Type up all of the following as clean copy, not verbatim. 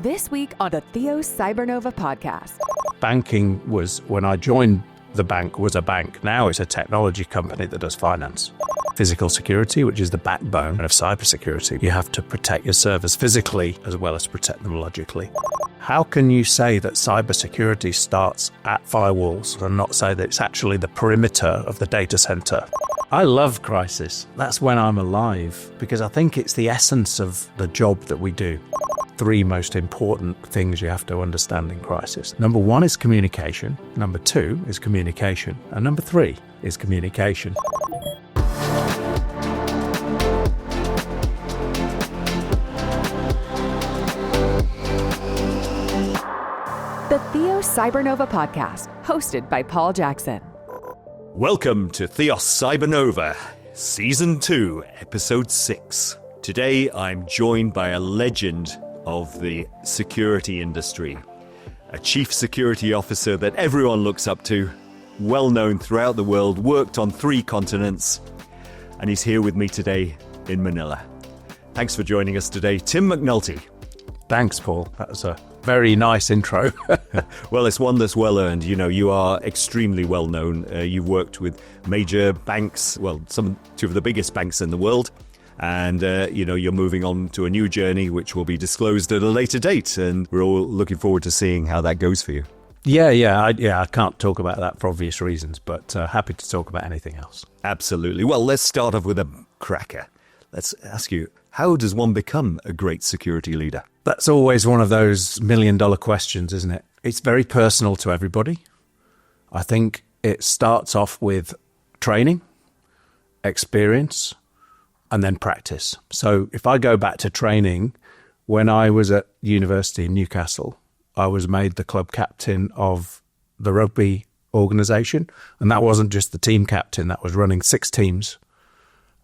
This week on the Theos Cybernova podcast. Banking was, when I joined the bank, was a bank. Now it's a technology company that does finance. Physical security, which is the backbone of cybersecurity. You have to protect your servers physically as well as protect them logically. How can you say that cybersecurity starts at firewalls and not say that it's actually the perimeter of the data center? I love crisis. That's when I'm alive, because I think it's the essence of the job that we do. Three most important things you have to understand in crisis. Number one is communication. Number two is communication. And number three is communication. The Theos Cybernova podcast, hosted by Paul Jackson. Welcome to Theos Cybernova, Season 2, Episode 6. Today I'm joined by a legend of the security industry, a chief security officer that everyone looks up to, well known throughout the world, worked on 3 continents, and he's here with me today in Manila. Thanks for joining us today, Tim McNulty. Thanks, Paul. That was a very nice intro. Well, it's one that's well earned. You know, you are extremely well known. You've worked with major banks, well, two of the biggest banks in the world. And, you're moving on to a new journey, which will be disclosed at a later date. And we're all looking forward to seeing how that goes for you. I can't talk about that for obvious reasons, but happy to talk about anything else. Absolutely. Well, let's start off with a cracker. Let's ask you, how does one become a great security leader? That's always one of those million-dollar questions, isn't it? It's very personal to everybody. I think it starts off with training, experience, and then practice. So if I go back to training, when I was at university in Newcastle, I was made the club captain of the rugby organisation. And that wasn't just the team captain, that was running 6 teams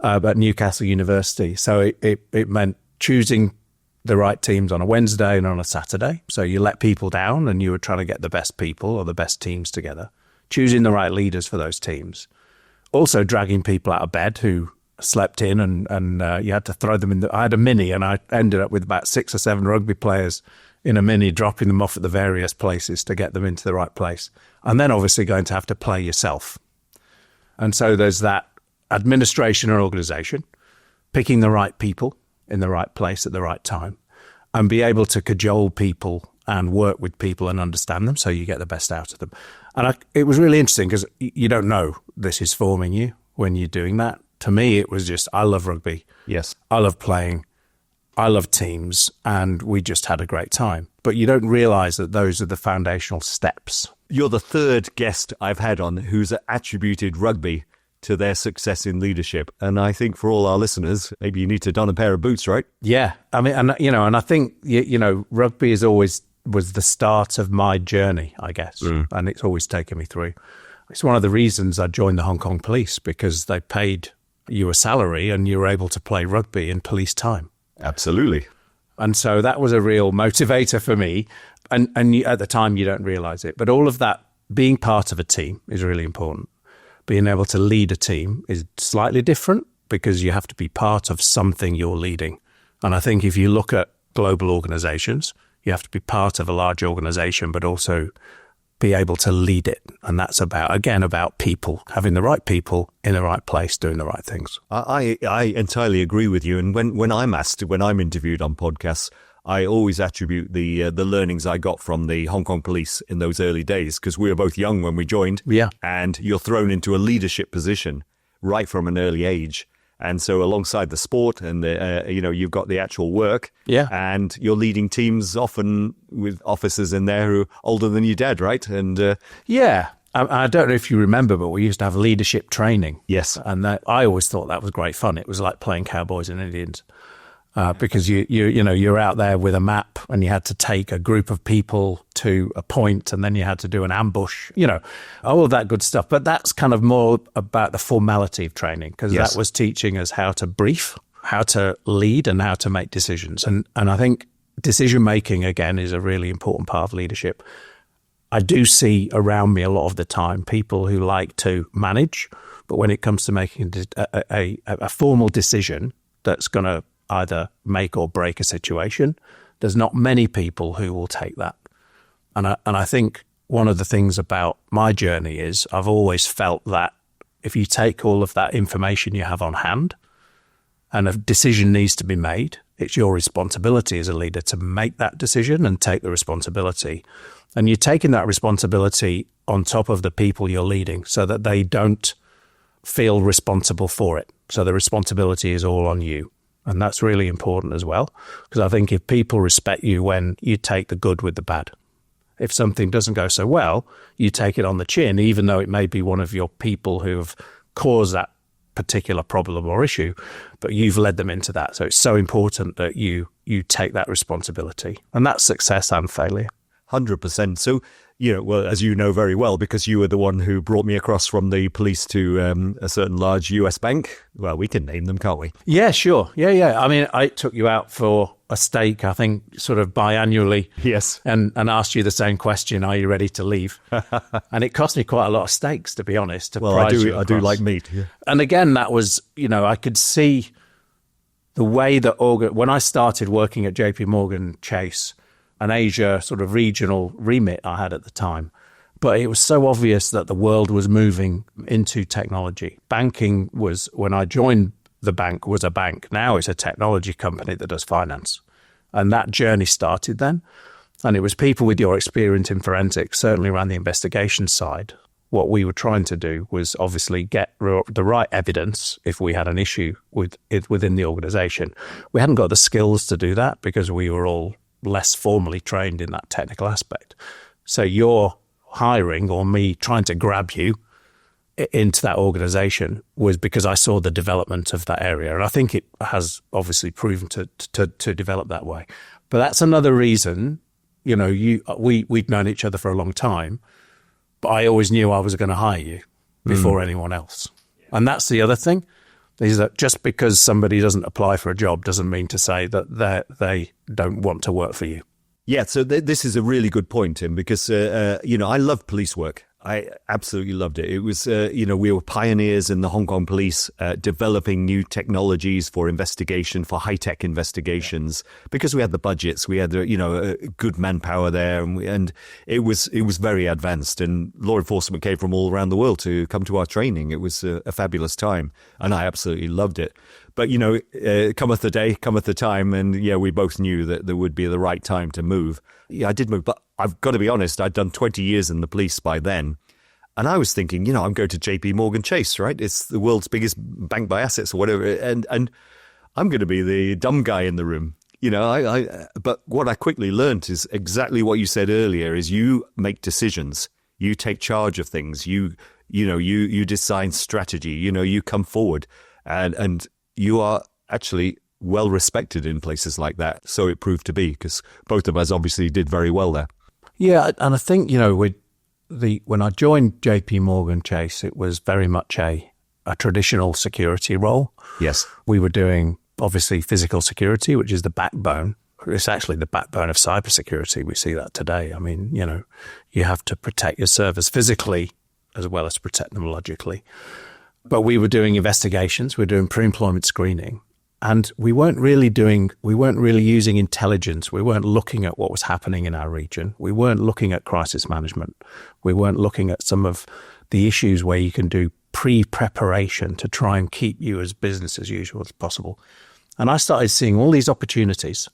at Newcastle University. So it meant choosing the right teams on a Wednesday and on a Saturday. So you let people down and you were trying to get the best people or the best teams together, choosing the right leaders for those teams. Also dragging people out of bed who slept in and you had to throw them in I had a Mini and I ended up with about 6 or 7 rugby players in a Mini, dropping them off at the various places to get them into the right place. And then obviously going to have to play yourself. And so there's that administration or organization, picking the right people in the right place at the right time, and be able to cajole people and work with people and understand them so you get the best out of them. And it was really interesting because you don't know this is forming you when you're doing that. To me, it was just, I love rugby. Yes. I love playing. I love teams. And we just had a great time. But you don't realize that those are the foundational steps. You're the 3rd guest I've had on who's attributed rugby to their success in leadership. And I think for all our listeners, maybe you need to don a pair of boots, right? Yeah. I mean, and I think, rugby is always was the start of my journey, I guess. And it's always taken me through. It's one of the reasons I joined the Hong Kong police, because they paid you a salary and you were able to play rugby in police time. Absolutely. And so that was a real motivator for me. And at the time, you don't realize it. But all of that, being part of a team is really important. Being able to lead a team is slightly different because you have to be part of something you're leading. And I think if you look at global organizations, you have to be part of a large organization, but also be able to lead it. And that's about people, having the right people in the right place, doing the right things. I entirely agree with you. And when I'm interviewed on podcasts, I always attribute the learnings I got from the Hong Kong police in those early days, because we were both young when we joined. Yeah. And you're thrown into a leadership position right from an early age. And so alongside the sport and you've got the actual work. Yeah. And you're leading teams often with officers in there who are older than your dad, right? And yeah. I don't know if you remember, but we used to have leadership training. Yes. And I always thought that was great fun. It was like playing cowboys and Indians. Because you're out there with a map and you had to take a group of people to a point and then you had to do an ambush, all of that good stuff. But that's kind of more about the formality of training, because that was teaching us how to brief, how to lead and how to make decisions. And I think decision making, again, is a really important part of leadership. I do see around me a lot of the time people who like to manage, but when it comes to making a formal decision that's going to either make or break a situation, There's not many people who will take that. And I think one of the things about my journey is I've always felt that if you take all of that information you have on hand and a decision needs to be made, it's your responsibility as a leader to make that decision and take the responsibility. And you're taking that responsibility on top of the people you're leading so that they don't feel responsible for it. So the responsibility is all on you. And that's really important as well, because I think if people respect you when you take the good with the bad, if something doesn't go so well, you take it on the chin, even though it may be one of your people who have caused that particular problem or issue, but you've led them into that. So it's so important that you take that responsibility, and that's success and failure. 100%. So, well, as you know very well, because you were the one who brought me across from the police to a certain large US bank. Well, we can name them, can't we? Yeah, sure. Yeah. I mean, I took you out for a steak, I think, sort of biannually. Yes. And asked you the same question, are you ready to leave? And it cost me quite a lot of steaks, to be honest. Well, I do like meat. Yeah. And again, that was, I could see the way that when I started working at JP Morgan Chase, an Asia sort of regional remit I had at the time. But it was so obvious that the world was moving into technology. Banking was, when I joined the bank, was a bank. Now it's a technology company that does finance. And that journey started then. And it was people with your experience in forensics, certainly around the investigation side. What we were trying to do was obviously get the right evidence if we had an issue with it within the organization. We hadn't got the skills to do that because we were all less formally trained in that technical aspect. So your hiring or me trying to grab you into that organization was because I saw the development of that area. And I think it has obviously proven to develop that way. But that's another reason, we'd known each other for a long time, but I always knew I was going to hire you before anyone else. And that's the other thing. Is that just because somebody doesn't apply for a job doesn't mean to say that they don't want to work for you. Yeah, so this is a really good point, Tim, because, I love police work. I absolutely loved it. It was, we were pioneers in the Hong Kong police, developing new technologies for investigation, for high-tech investigations, because we had the budgets, we had, good manpower there, and it was very advanced. And law enforcement came from all around the world to come to our training. It was a fabulous time, and I absolutely loved it. But, cometh the day, cometh the time, and we both knew that there would be the right time to move. Yeah, I did move, but I've got to be honest, I'd done 20 years in the police by then. And I was thinking, I'm going to JP Morgan Chase, right? It's the world's biggest bank by assets or whatever. And I'm going to be the dumb guy in the room. But what I quickly learned is exactly what you said earlier, is you make decisions. You take charge of things. You design strategy. You come forward and you are actually well respected in places like that. So it proved to be, because both of us obviously did very well there. Yeah, and I think, when I joined JP Morgan Chase, it was very much a traditional security role. Yes. We were doing, obviously, physical security, which is the backbone. It's actually the backbone of cybersecurity. We see that today. I mean, you have to protect your servers physically as well as protect them logically. But we were doing investigations. We were doing pre-employment screening. And we weren't really using intelligence. We weren't looking at what was happening in our region. We weren't looking at crisis management. We weren't looking at some of the issues where you can do pre-preparation to try and keep you as business as usual as possible. And I started seeing all these opportunities,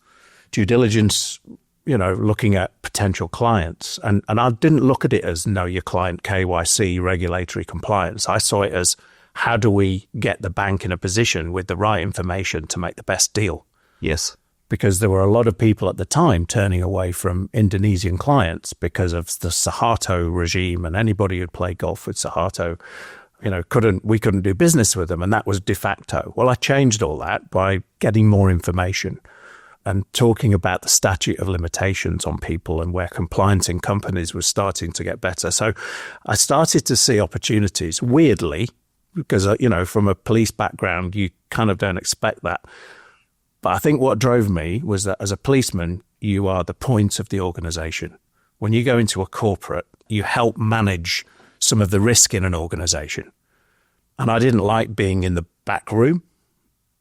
due diligence, looking at potential clients. And I didn't look at it as know your client, KYC, regulatory compliance. I saw it as, how do we get the bank in a position with the right information to make the best deal? Yes. Because there were a lot of people at the time turning away from Indonesian clients because of the Suharto regime, and anybody who'd played golf with Suharto, we couldn't do business with them, and that was de facto. Well, I changed all that by getting more information and talking about the statute of limitations on people and where compliance in companies was starting to get better. So I started to see opportunities, weirdly, because, from a police background, you kind of don't expect that. But I think what drove me was that as a policeman, you are the point of the organization. When you go into a corporate, you help manage some of the risk in an organization. And I didn't like being in the back room.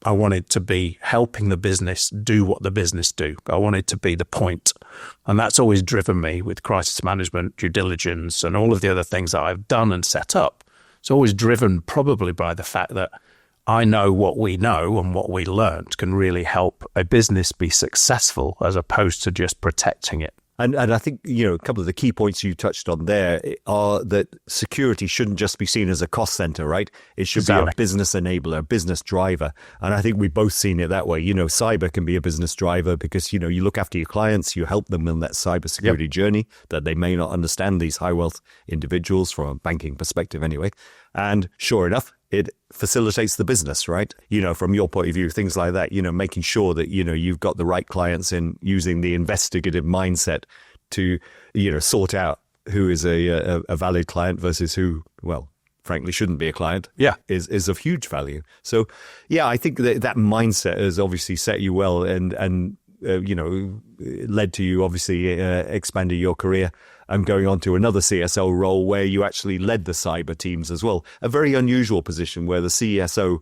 I wanted to be helping the business do what the business do. I wanted to be the point. And that's always driven me with crisis management, due diligence, and all of the other things that I've done and set up. It's always driven probably by the fact that I know what we know and what we learned can really help a business be successful as opposed to just protecting it. And I think, a couple of the key points you touched on there are that security shouldn't just be seen as a cost center, right? It should be a business enabler, a business driver. And I think we've both seen it that way. Cyber can be a business driver because, you look after your clients, you help them in that cybersecurity journey that they may not understand, these high wealth individuals from a banking perspective anyway. And sure enough, it facilitates the business, right? From your point of view, things like that, making sure that, you've got the right clients in, using the investigative mindset to, sort out who is a valid client versus who, well, frankly, shouldn't be a client. Yeah. Is of huge value. So, yeah, I think that mindset has obviously set you well and led to you obviously expanding your career and going on to another CSO role where you actually led the cyber teams as well. A very unusual position where the CSO,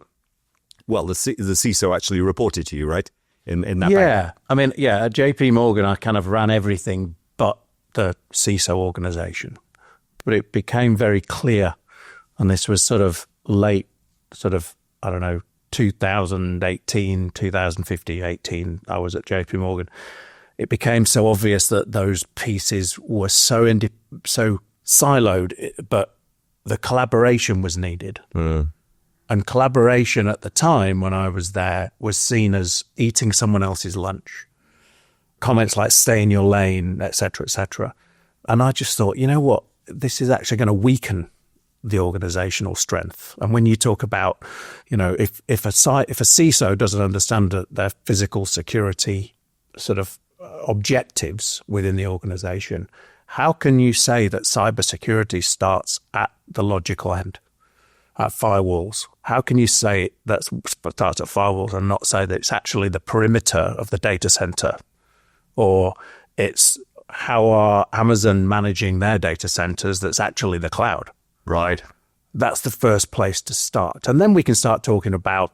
well, the CISO actually reported to you, right? In that Yeah. I mean, yeah, at JP Morgan, I kind of ran everything but the CISO organization. But it became very clear, and this was sort of late, 2018, 2015, 18, I was at JP Morgan. It became so obvious that those pieces were so siloed, but the collaboration was needed. And collaboration at the time when I was there was seen as eating someone else's lunch. Comments like stay in your lane, et cetera, et cetera. And I just thought, you know what, this is actually going to weaken the organizational strength. And when you talk about, if a CISO doesn't understand their physical security sort of objectives within the organization, how can you say that cybersecurity starts at the logical end, at firewalls? How can you say that starts at firewalls and not say that it's actually the perimeter of the data center, or it's how are Amazon managing their data centers that's actually the cloud? Right. That's the first place to start. And then we can start talking about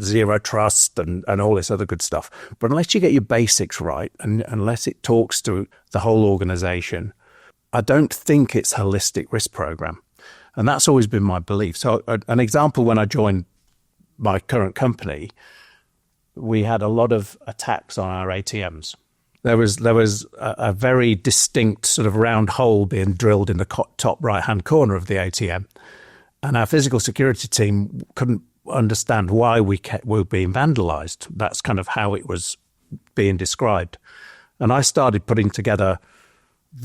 zero trust and all this other good stuff. But unless you get your basics right, and unless it talks to the whole organization, I don't think it's a holistic risk program. And that's always been my belief. So an example, when I joined my current company, we had a lot of attacks on our ATMs. There was a very distinct sort of round hole being drilled in the top right-hand corner of the ATM. And our physical security team couldn't understand why we were being vandalized. That's kind of how it was being described. And I started putting together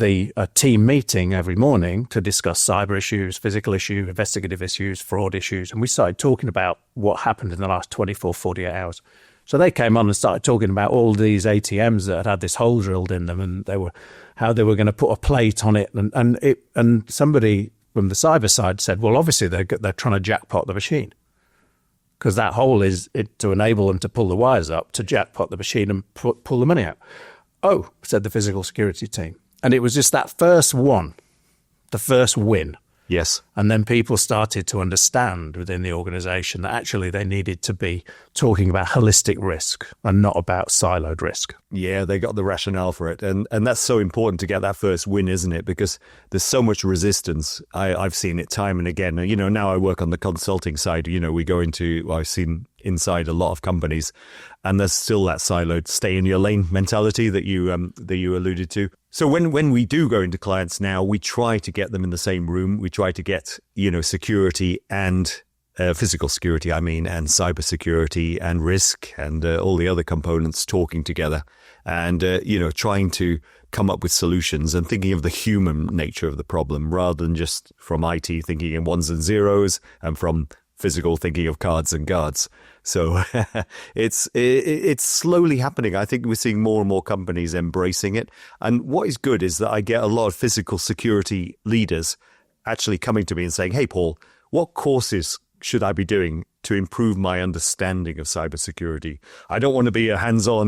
a team meeting every morning to discuss cyber issues, physical issues, investigative issues, fraud issues. And we started talking about what happened in the last 24, 48 hours. So they came on and started talking about all these ATMs that had this hole drilled in them, and how they were going to put a plate on it. And somebody from the cyber side said, well, obviously they're trying to jackpot the machine, because that hole is to enable them to pull the wires up to jackpot the machine and pull the money out. Oh, said the physical security team. And it was just that first one, the first win. Yes. And then people started to understand within the organization that actually they needed to be talking about holistic risk and not about siloed risk. Yeah, they got the rationale for it. And that's so important to get that first win, isn't it? Because there's so much resistance. I've seen it time and again. Now I work on the consulting side. I've seen inside a lot of companies, and there's still that siloed stay in your lane mentality that you alluded to. So when we do go into clients now, we try to get them in the same room. We try to get, security and physical security, and cybersecurity and risk and all the other components talking together and, trying to come up with solutions and thinking of the human nature of the problem rather than just from IT thinking in ones and zeros and from physical thinking of cards and guards. So it's slowly happening. I think we're seeing more and more companies embracing it. And what is good is that I get a lot of physical security leaders actually coming to me and saying, hey, Paul, what courses should I be doing to improve my understanding of cybersecurity? I don't want to be a hands-on,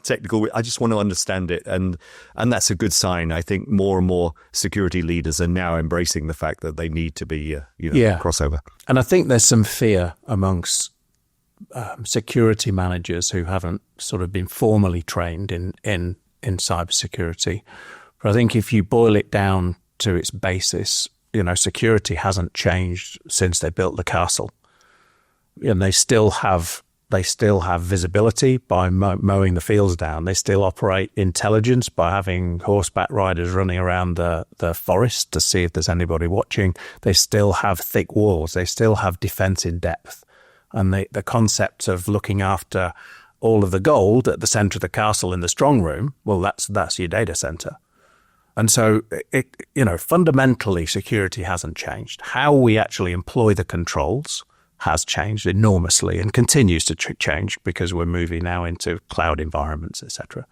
technical. I just want to understand it. And that's a good sign. I think more and more security leaders are now embracing the fact that they need to be, crossover. And I think there's some fear amongst security managers who haven't sort of been formally trained in cybersecurity. But I think if you boil it down to its basis, security hasn't changed since they built the castle. And they still have visibility by mowing the fields down. They still operate intelligence by having horseback riders running around the forest to see if there's anybody watching. They still have thick walls. They still have defense in depth. And the concept of looking after all of the gold at the center of the castle in the strong room, well, that's your data center. And so, fundamentally, security hasn't changed. How we actually employ the controls has changed enormously and continues to change because we're moving now into cloud environments, etc.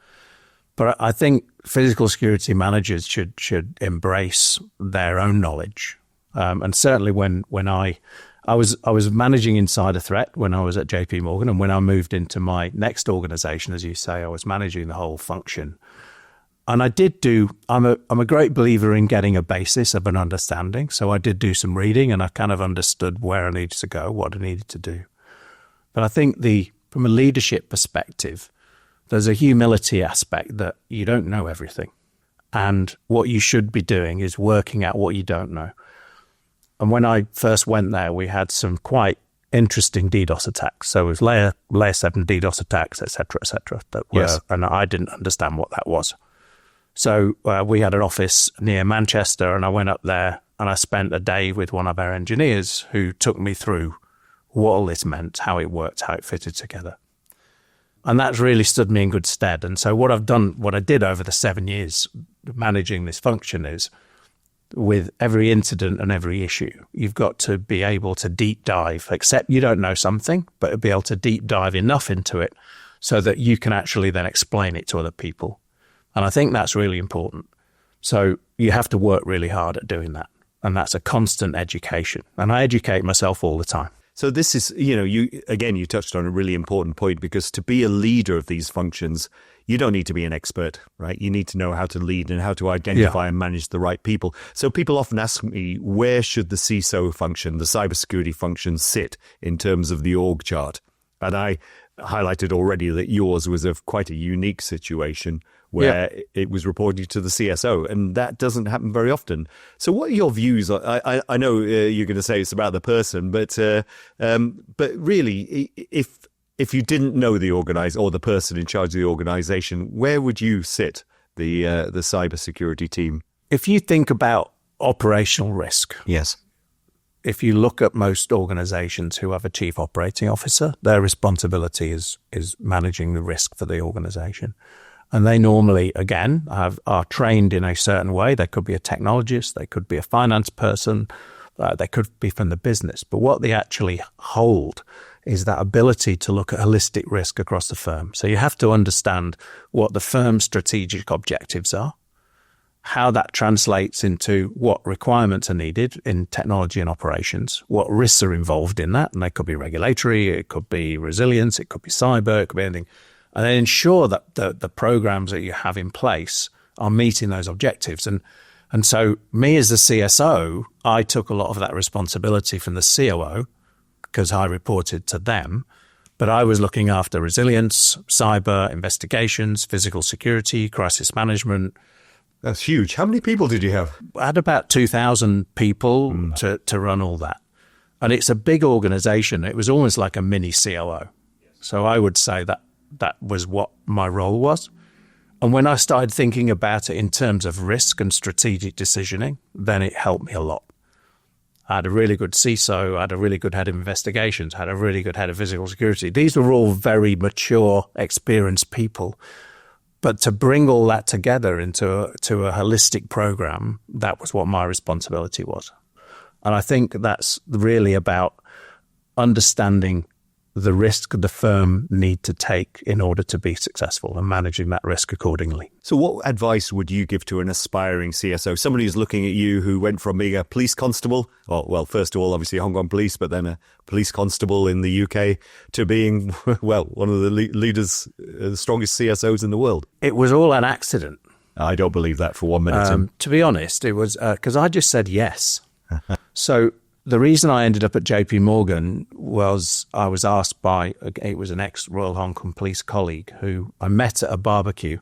But I think physical security managers should embrace their own knowledge. And certainly when I was managing insider threat when I was at JP Morgan, and when I moved into my next organization, as you say, I was managing the whole function. And I'm a great believer in getting a basis of an understanding. So I did do some reading and I kind of understood where I needed to go, what I needed to do. But I think from a leadership perspective, there's a humility aspect that you don't know everything. And what you should be doing is working out what you don't know. And when I first went there, we had some quite interesting DDoS attacks. So it was layer 7 DDoS attacks, et cetera, and I didn't understand what that was. So we had an office near Manchester, and I went up there and I spent a day with one of our engineers who took me through what all this meant, how it worked, how it fitted together. And that's really stood me in good stead. And so what I did over the 7 years managing this function is, with every incident and every issue, you've got to be able to deep dive, except you don't know something, but be able to deep dive enough into it so that you can actually then explain it to other people. And I think that's really important. So you have to work really hard at doing that. And that's a constant education. And I educate myself all the time. So this is, you touched on a really important point, because to be a leader of these functions, you don't need to be an expert, right? You need to know how to lead and how to identify and manage the right people. So people often ask me, where should the CISO function, the cybersecurity function, sit in terms of the org chart? And I highlighted already that yours was quite a unique situation where it was reporting to the CSO, and that doesn't happen very often. So what are your views? I know you're going to say it's about the person, but really, if you didn't know the person in charge of the organization, where would you sit the cybersecurity team? If you think about operational risk, yes. If you look at most organizations who have a chief operating officer, their responsibility is managing the risk for the organization. And they normally, again, are trained in a certain way. They could be a technologist, they could be a finance person, they could be from the business. But what they actually hold is that ability to look at holistic risk across the firm. So you have to understand what the firm's strategic objectives are, how that translates into what requirements are needed in technology and operations, what risks are involved in that. And they could be regulatory, it could be resilience, it could be cyber, it could be anything. And then ensure that the programs that you have in place are meeting those objectives. And so me as the CSO, I took a lot of that responsibility from the COO because I reported to them. But I was looking after resilience, cyber, investigations, physical security, crisis management. That's huge. How many people did you have? I had about 2,000 people to run all that. And it's a big organization. It was almost like a mini COO. So I would say that was what my role was. And when I started thinking about it in terms of risk and strategic decisioning, then it helped me a lot. I had a really good CISO, I had a really good head of investigations, I had a really good head of physical security. These were all very mature, experienced people. But to bring all that together into a holistic program, that was what my responsibility was. And I think that's really about understanding the risk the firm need to take in order to be successful and managing that risk accordingly. So what advice would you give to an aspiring CSO, somebody who's looking at you who went from being a police constable, well, first of all, obviously Hong Kong police, but then a police constable in the UK, to being, well, one of the leaders, the strongest CSOs in the world? It was all an accident. I don't believe that for 1 minute. To be honest, it was because I just said yes. So the reason I ended up at JP Morgan was I was asked by, it was an ex-Royal Hong Kong police colleague who I met at a barbecue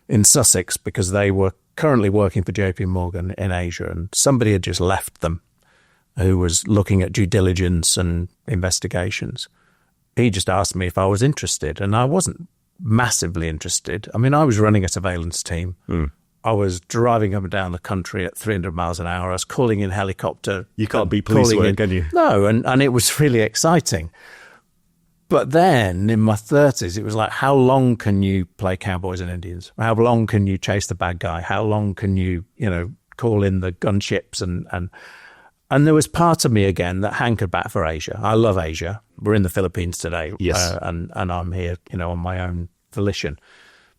in Sussex because they were currently working for JP Morgan in Asia, and somebody had just left them who was looking at due diligence and investigations. He just asked me if I was interested, and I wasn't massively interested. I mean, I was running a surveillance team. I was driving up and down the country at 300 miles an hour. I was calling in helicopter. You can't be police work, can you? No, and it was really exciting. But then in my 30s, it was like, how long can you play cowboys and Indians? How long can you chase the bad guy? How long can you call in the gunships? And there was part of me again that hankered back for Asia. I love Asia. We're in the Philippines today. Yes. And I'm here, on my own volition.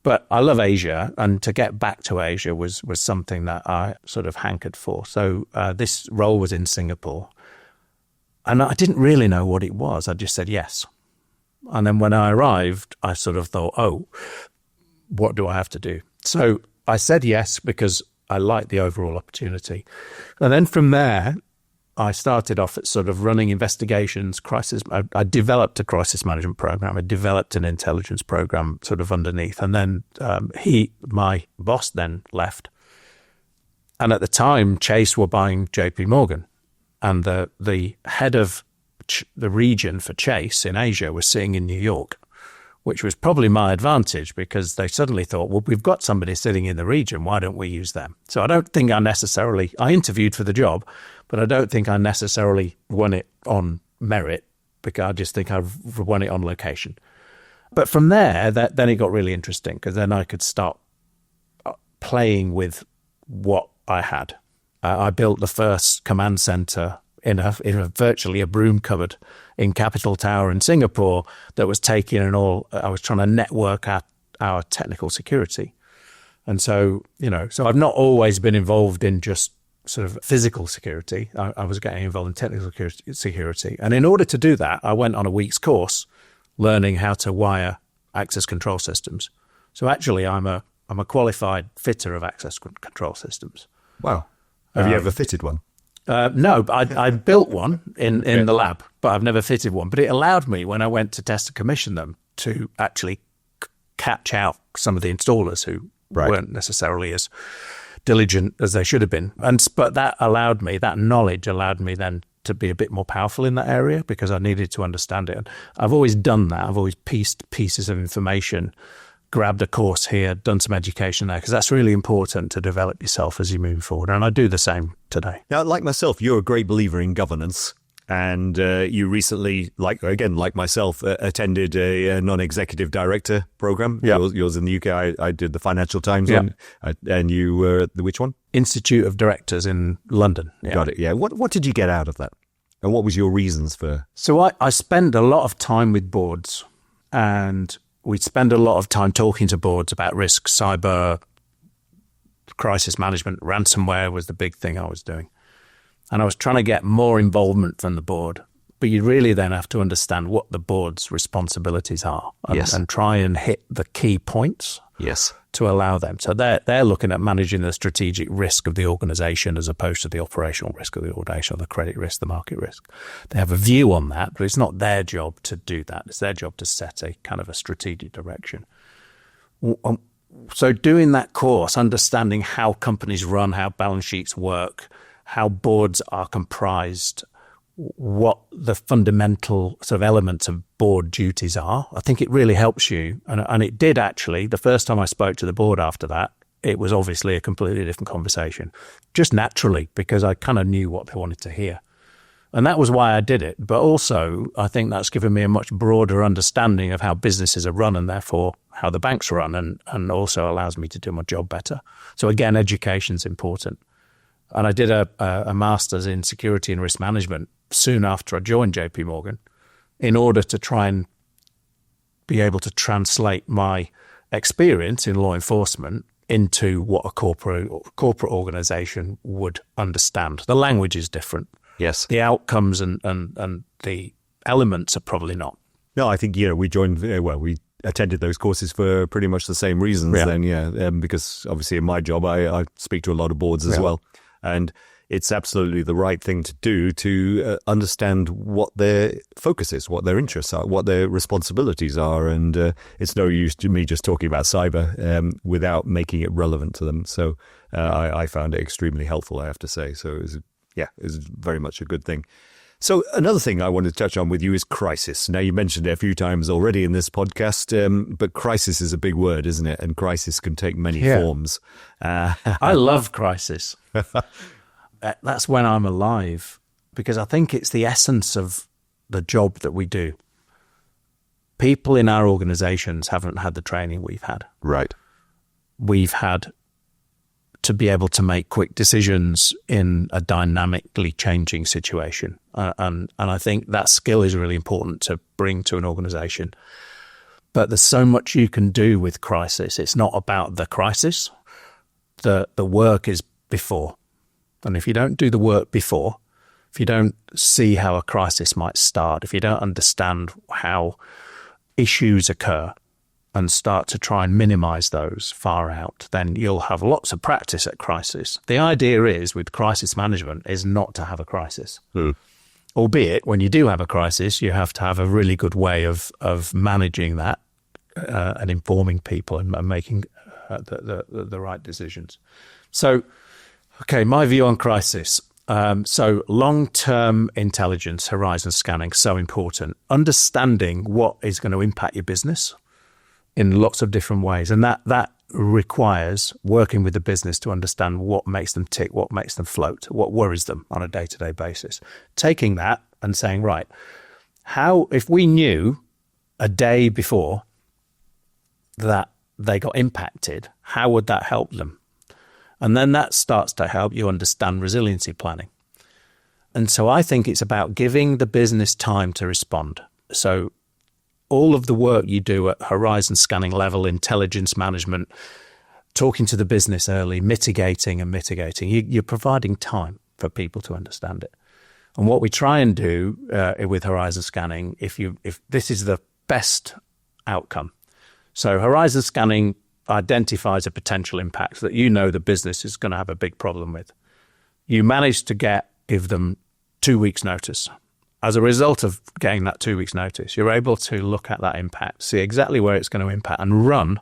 But I love Asia, and to get back to Asia was something that I sort of hankered for. So this role was in Singapore. And I didn't really know what it was. I just said yes. And then when I arrived, I sort of thought, oh, what do I have to do? So I said yes because I liked the overall opportunity. And then from there, I started off at sort of running investigations, crisis. I developed a crisis management program. I developed an intelligence program sort of underneath. And then my boss then left. And at the time, Chase were buying JP Morgan. And the head of the region for Chase in Asia was sitting in New York, which was probably my advantage because they suddenly thought, well, we've got somebody sitting in the region. Why don't we use them? So I don't think I interviewed for the job, but I don't think I necessarily won it on merit because I just think I won it on location. But from there, then it got really interesting because then I could start playing with what I had. I built the first command center in a virtually a broom cupboard in Capital Tower in Singapore that was taking I was trying to network our technical security. And so, so I've not always been involved in just sort of physical security. I was getting involved in technical security. And in order to do that, I went on a week's course learning how to wire access control systems. So actually, I'm a qualified fitter of access control systems. Wow. Have you ever fitted one? No, but I built one in the lab, but I've never fitted one. But it allowed me, when I went to test and commission them, to actually catch out some of the installers who weren't necessarily as diligent as they should have been. But that knowledge allowed me then to be a bit more powerful in that area because I needed to understand it. And I've always done that. I've always pieced pieces of information, grabbed a course here, done some education there, because that's really important to develop yourself as you move forward. And I do the same today. Now, like myself, you're a great believer in governance. And you recently, like myself, attended a non-executive director program. Yeah. Yours in the UK, I did the Financial Times one. And you were which one? Institute of Directors in London. Yeah. Got it, yeah. What did you get out of that? And what was your reasons for? So I spend a lot of time with boards, and we'd spend a lot of time talking to boards about risk, cyber, crisis management. Ransomware was the big thing I was doing. And I was trying to get more involvement from the board. But you really then have to understand what the board's responsibilities are and try and hit the key points to allow them. So they're looking at managing the strategic risk of the organization as opposed to the operational risk of the organization, or the credit risk, the market risk. They have a view on that, but it's not their job to do that. It's their job to set a kind of a strategic direction. So doing that course, understanding how companies run, how balance sheets work, how boards are comprised, what the fundamental sort of elements of board duties are, I think it really helps you. And it did actually. The first time I spoke to the board after that, it was obviously a completely different conversation, just naturally, because I kind of knew what they wanted to hear. And that was why I did it. But also, I think that's given me a much broader understanding of how businesses are run and therefore how the banks run, and also allows me to do my job better. So again, education's important. And I did a master's in security and risk management soon after I joined JP Morgan in order to try and be able to translate my experience in law enforcement into what a corporate organization would understand. The language is different. Yes. The outcomes and the elements are probably not. No, I think, we joined, we attended those courses for pretty much the same reasons then, because obviously in my job, I speak to a lot of boards as well. And it's absolutely the right thing to do to understand what their focus is, what their interests are, what their responsibilities are. And it's no use to me just talking about cyber without making it relevant to them. So I found it extremely helpful, I have to say. So it was very much a good thing. So another thing I wanted to touch on with you is crisis. Now, you mentioned it a few times already in this podcast, but crisis is a big word, isn't it? And crisis can take many forms. I love crisis. That's when I'm alive, because I think it's the essence of the job that we do. People in our organizations haven't had the training we've had. Right. We've had to be able to make quick decisions in a dynamically changing situation. And I think that skill is really important to bring to an organization. But there's so much you can do with crisis. It's not about the crisis. The work is before. And if you don't do the work before, if you don't see how a crisis might start, if you don't understand how issues occur, and start to try and minimize those far out, then you'll have lots of practice at crisis. The idea is, with crisis management, is not to have a crisis. Albeit, when you do have a crisis, you have to have a really good way of managing that and informing people and making the right decisions. So, okay, my view on crisis. So long-term intelligence, horizon scanning, so important. Understanding what is going to impact your business in lots of different ways. And that requires working with the business to understand what makes them tick, what makes them float, what worries them on a day-to-day basis. Taking that and saying, right, if we knew a day before that they got impacted, how would that help them? And then that starts to help you understand resiliency planning. And so I think it's about giving the business time to respond. So all of the work you do at horizon scanning level, intelligence management, talking to the business early, mitigating, you're providing time for people to understand it. And what we try and do with horizon scanning, if this is the best outcome. So horizon scanning identifies a potential impact that you know the business is going to have a big problem with. You manage to give them 2 weeks notice. As a result of getting that 2 weeks notice, you're able to look at that impact, see exactly where it's going to impact, and run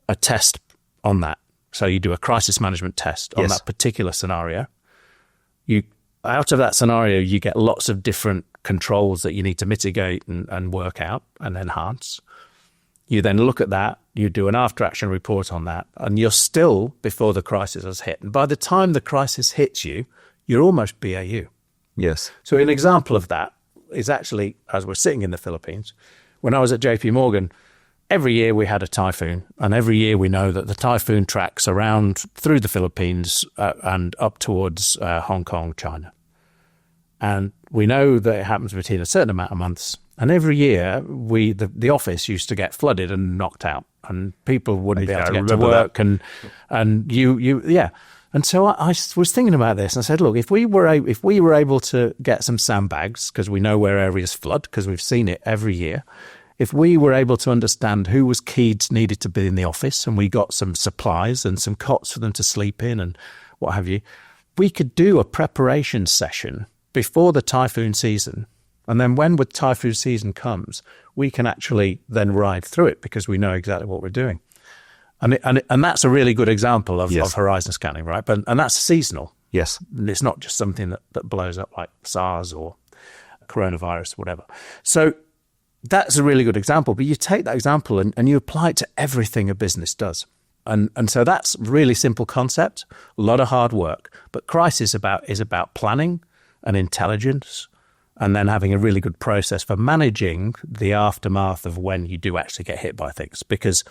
a test on that. So you do a crisis management test on that particular scenario. Out of that scenario, you get lots of different controls that you need to mitigate and work out and enhance. You then look at that, you do an after-action report on that, and you're still before the crisis has hit. And by the time the crisis hits you, you're almost BAU. Yes. So an example of that is actually, as we're sitting in the Philippines, when I was at JP Morgan, every year we had a typhoon, and every year we know that the typhoon tracks around through the Philippines and up towards Hong Kong, China. And we know that it happens between a certain amount of months. And every year, the office used to get flooded and knocked out, and people wouldn't be able to get to work. And And so I was thinking about this, and I said, look, if we were able to get some sandbags, because we know where areas flood, because we've seen it every year, if we were able to understand who was needed to be in the office, and we got some supplies and some cots for them to sleep in and what have you, we could do a preparation session before the typhoon season. And then when the typhoon season comes, we can actually then ride through it because we know exactly what we're doing. And that's a really good example of horizon scanning, right? And that's seasonal. Yes. And it's not just something that blows up like SARS or coronavirus or whatever. So that's a really good example. But you take that example and you apply it to everything a business does. And so that's a really simple concept, a lot of hard work. But crisis is about planning and intelligence, and then having a really good process for managing the aftermath of when you do actually get hit by things. Because,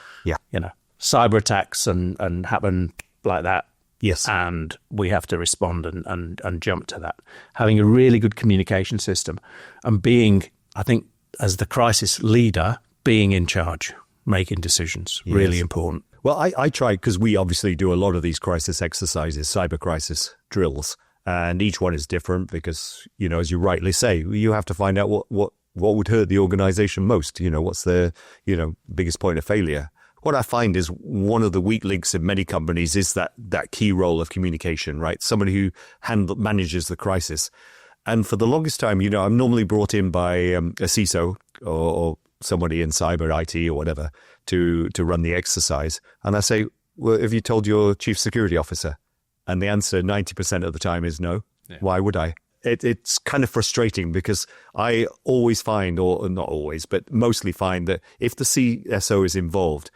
cyber attacks and happen like that. Yes. And we have to respond and jump to that. Having a really good communication system and being, I think, as the crisis leader, being in charge, making decisions, really important. Well, I try, because we obviously do a lot of these crisis exercises, cyber crisis drills, and each one is different because, as you rightly say, you have to find out what would hurt the organization most. What's the, biggest point of failure? what I find is one of the weak links in many companies is that key role of communication, right? Somebody who manages the crisis. And for the longest time, I'm normally brought in by a CISO or somebody in cyber IT or whatever to run the exercise. And I say, well, have you told your chief security officer? And the answer 90% of the time is no. Yeah. Why would I? It's kind of frustrating because I always find, or not always, but mostly find that if the CSO is involved,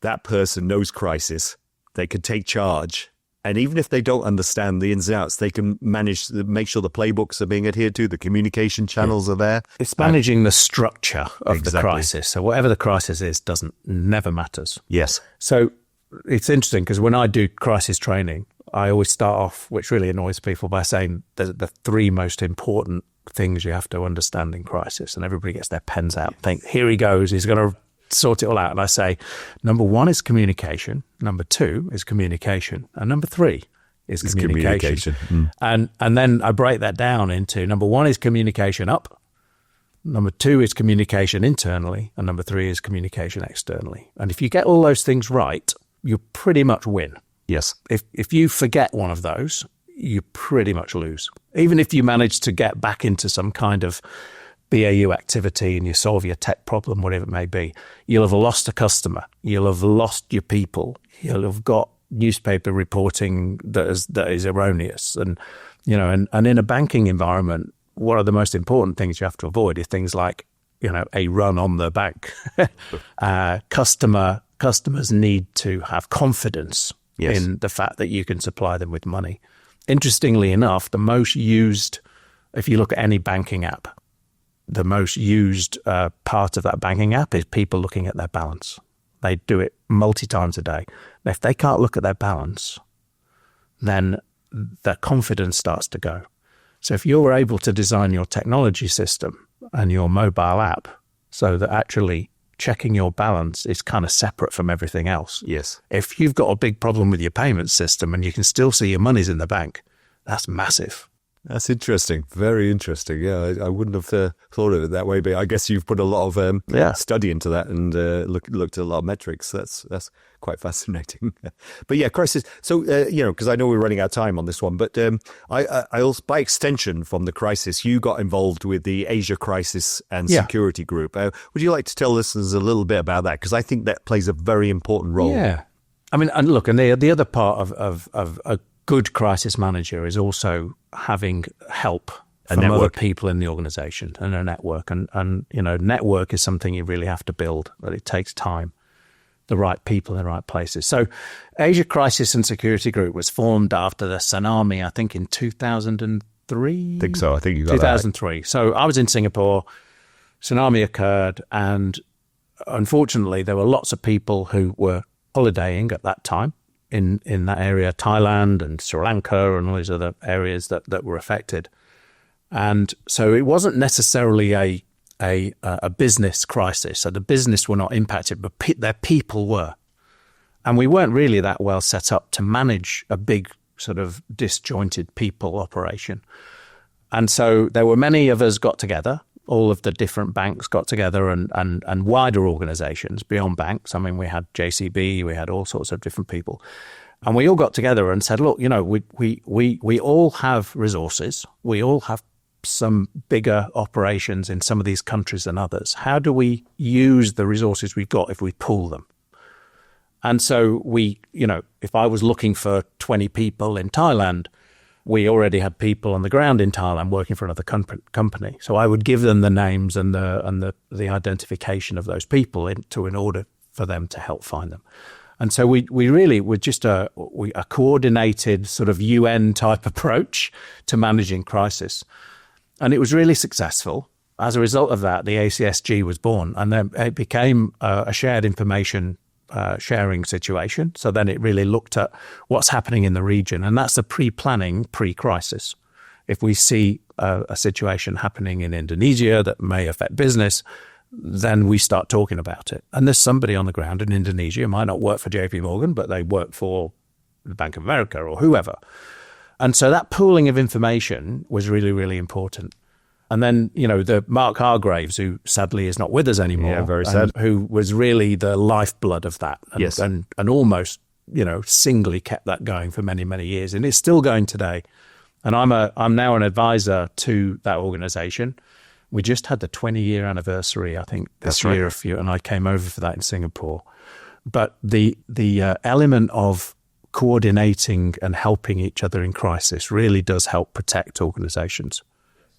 that person knows crisis, they can take charge. And even if they don't understand the ins and outs, they can manage to make sure the playbooks are being adhered to, the communication channels are there. It's managing the structure of the crisis. So whatever the crisis is, never matters. Yes. So it's interesting because when I do crisis training, I always start off, which really annoys people, by saying the three most important things you have to understand in crisis. And everybody gets their pens out and think, here he goes, he's going to sort it all out. And I say, number one is communication. Number two is communication. And number three is communication. And then I break that down into number one is communication up. Number two is communication internally. And number three is communication externally. And if you get all those things right, you pretty much win. Yes. If you forget one of those, you pretty much lose. Even if you manage to get back into some kind of BAU activity and you solve your tech problem, whatever it may be, you'll have lost a customer. You'll have lost your people. You'll have got newspaper reporting that is erroneous. And, and in a banking environment, one of the most important things you have to avoid is things like, a run on the bank. Customers need to have confidence in the fact that you can supply them with money. Interestingly enough, the most used, if you look at any banking app, the most used part of that banking app is people looking at their balance. They do it multi-times a day. If they can't look at their balance, then their confidence starts to go. So if you're able to design your technology system and your mobile app so that actually checking your balance is kind of separate from everything else. Yes. If you've got a big problem with your payment system and you can still see your money's in the bank, that's massive. That's interesting. Very interesting. Yeah, I wouldn't have thought of it that way, but I guess you've put a lot of study into that and looked at a lot of metrics. That's quite fascinating. But yeah, crisis. So, because I know we're running out of time on this one, but I also, by extension from the crisis, you got involved with the Asia Crisis and Security Group. Would you like to tell listeners a little bit about that? Because I think that plays a very important role. Yeah. I mean, and look, and the other part of a good crisis manager is also having help from other people in the organization and a network. And network is something you really have to build, but it takes time, the right people in the right places. So Asia Crisis and Security Group was formed after the tsunami, I think in 2003. I think so. I think you got 2003. That. So I was in Singapore, tsunami occurred, and unfortunately there were lots of people who were holidaying at that time in that area, Thailand and Sri Lanka and all these other areas that were affected. And so it wasn't necessarily a business crisis. So the business were not impacted, but their people were. And we weren't really that well set up to manage a big sort of disjointed people operation. And so there were many of us got together. All of the different banks got together and wider organizations beyond banks. I mean, we had JCB, we had all sorts of different people. And we all got together and said, look, we all have resources. We all have some bigger operations in some of these countries than others. How do we use the resources we've got if we pool them? And so if I was looking for 20 people in Thailand, we already had people on the ground in Thailand working for another company. So I would give them the names and the identification of those people in order for them to help find them. And so we really were just a coordinated sort of UN type approach to managing crisis. And it was really successful. As a result of that, the ACSG was born, and then it became a shared information sharing situation. So then it really looked at what's happening in the region, and that's the pre-planning, pre-crisis. If we see a situation happening in Indonesia that may affect business, then we start talking about it. And there's somebody on the ground in Indonesia, might not work for JP Morgan, but they work for the Bank of America or whoever. And so that pooling of information was really, really important. And then, the Mark Hargraves, who sadly is not with us anymore. Yeah, very sad. Who was really the lifeblood of that. And, Yes. and almost, singly kept that going for many, many years. And it's still going today. And I'm now an advisor to that organization. We just had the 20-year anniversary, I think, this year, and I came over for that in Singapore. But the element of coordinating and helping each other in crisis really does help protect organizations,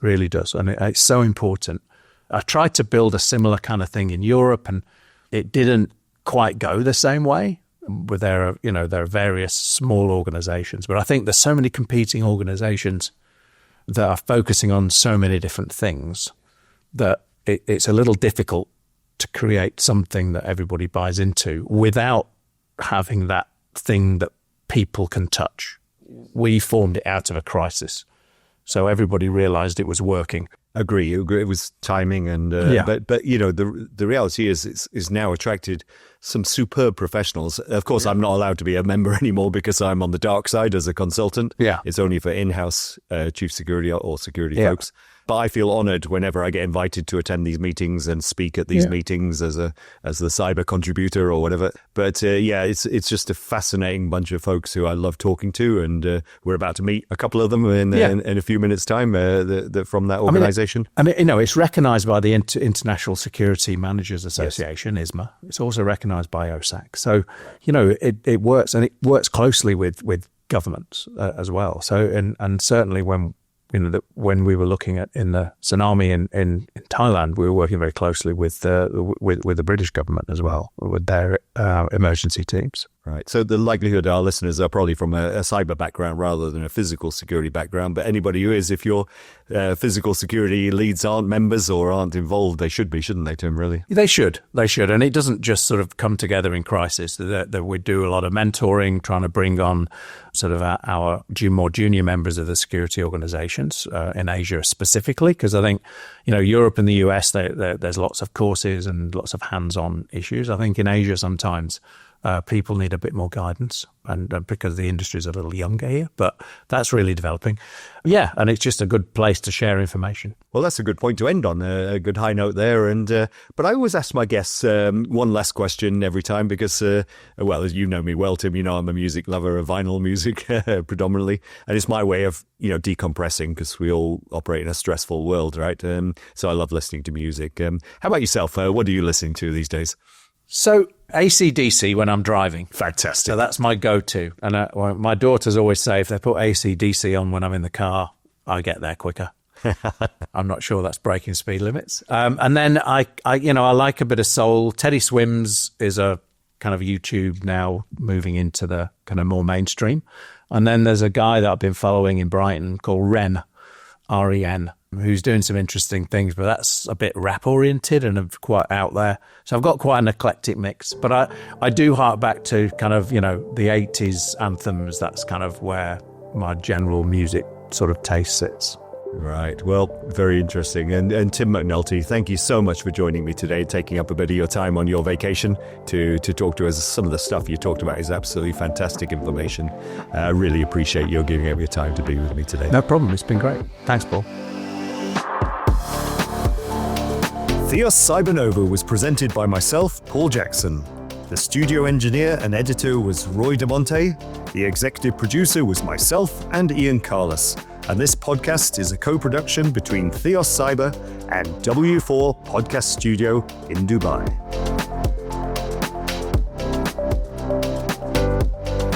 really does. And it's so important. I tried to build a similar kind of thing in Europe, and it didn't quite go the same way. With there are various small organizations, but I think there's so many competing organizations that are focusing on so many different things that it's a little difficult to create something that everybody buys into without having that thing that people can touch. We formed it out of a crisis, so everybody realized it was working. Agree. It was timing, and but the reality is it's now attracted some superb professionals. Of course, I'm not allowed to be a member anymore because I'm on the dark side as a consultant. Yeah, it's only for in-house chief security or security folks. But I feel honoured whenever I get invited to attend these meetings and speak at these meetings as the cyber contributor or whatever. But it's just a fascinating bunch of folks who I love talking to, and we're about to meet a couple of them in a few minutes' time from that organisation. It's recognised by the International Security Managers Association, ISMA. It's also recognised by OSAC. So it works, and it works closely with governments as well. So and certainly when we were looking at in the tsunami in Thailand, we were working very closely with the British government as well, with their emergency teams. Right. So the likelihood our listeners are probably from a cyber background rather than a physical security background. But anybody who is, if your physical security leads aren't members or aren't involved, they should be, shouldn't they, Tim, really? They should. And it doesn't just sort of come together in crisis. That we do a lot of mentoring, trying to bring on sort of our more junior members of the security organizations in Asia specifically, because I think, Europe and the US, there's lots of courses and lots of hands-on issues. I think in Asia sometimes people need a bit more guidance, and because the industry is a little younger here, but that's really developing. Yeah, and it's just a good place to share information. Well, that's a good point to end on, a good high note there. And but I always ask my guests one last question every time because, as you know me well, Tim, I'm a music lover of vinyl music predominantly, and it's my way of decompressing because we all operate in a stressful world, right? So I love listening to music. How about yourself? What are you listening to these days? So AC/DC when I'm driving. Fantastic. So that's my go-to. And my daughters always say if they put AC/DC on when I'm in the car, I get there quicker. I'm not sure that's breaking speed limits. And then I like a bit of soul. Teddy Swims is a kind of YouTube now moving into the kind of more mainstream. And then there's a guy that I've been following in Brighton called Ren, R-E-N, who's doing some interesting things, but that's a bit rap oriented and quite out there. So I've got quite an eclectic mix, but I do hark back to kind of, the 80s anthems. That's kind of where my general music sort of taste sits. Right. Well, very interesting. And Tim McNulty, thank you so much for joining me today, taking up a bit of your time on your vacation to talk to us. Some of the stuff you talked about is absolutely fantastic information. I really appreciate your giving up your time to be with me today. No problem. It's been great. Thanks, Paul. Theos Cybernova was presented by myself, Paul Jackson. The studio engineer and editor was Roy DeMonte. The executive producer was myself and Ian Carlos. And this podcast is a co-production between Theos Cyber and W4 Podcast Studio in Dubai.